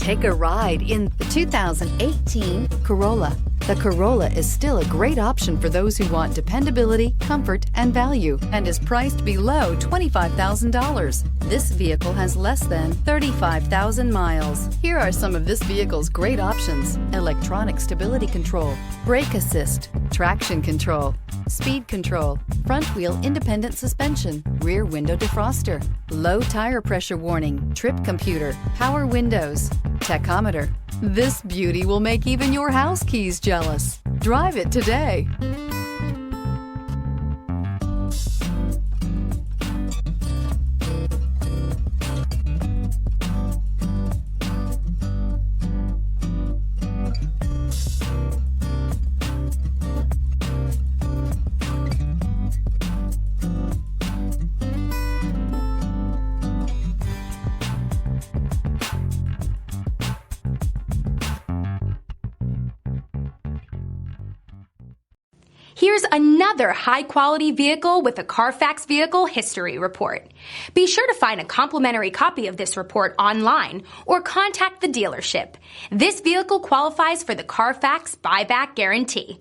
Take a ride in the 2018 Corolla. The Corolla is still a great option for those who want dependability, comfort, and value, and is priced below $25,000. This vehicle has less than 35,000 miles. Here are some of this vehicle's great options: electronic stability control, brake assist, traction control, speed control, front wheel independent suspension, rear window defroster, low tire pressure warning, trip computer, power windows, tachometer. This beauty will make even your house keys jealous. Drive it today. Here's another high-quality vehicle with a Carfax Vehicle History Report. Be sure to find a complimentary copy of this report online or contact the dealership. This vehicle qualifies for the Carfax Buyback Guarantee.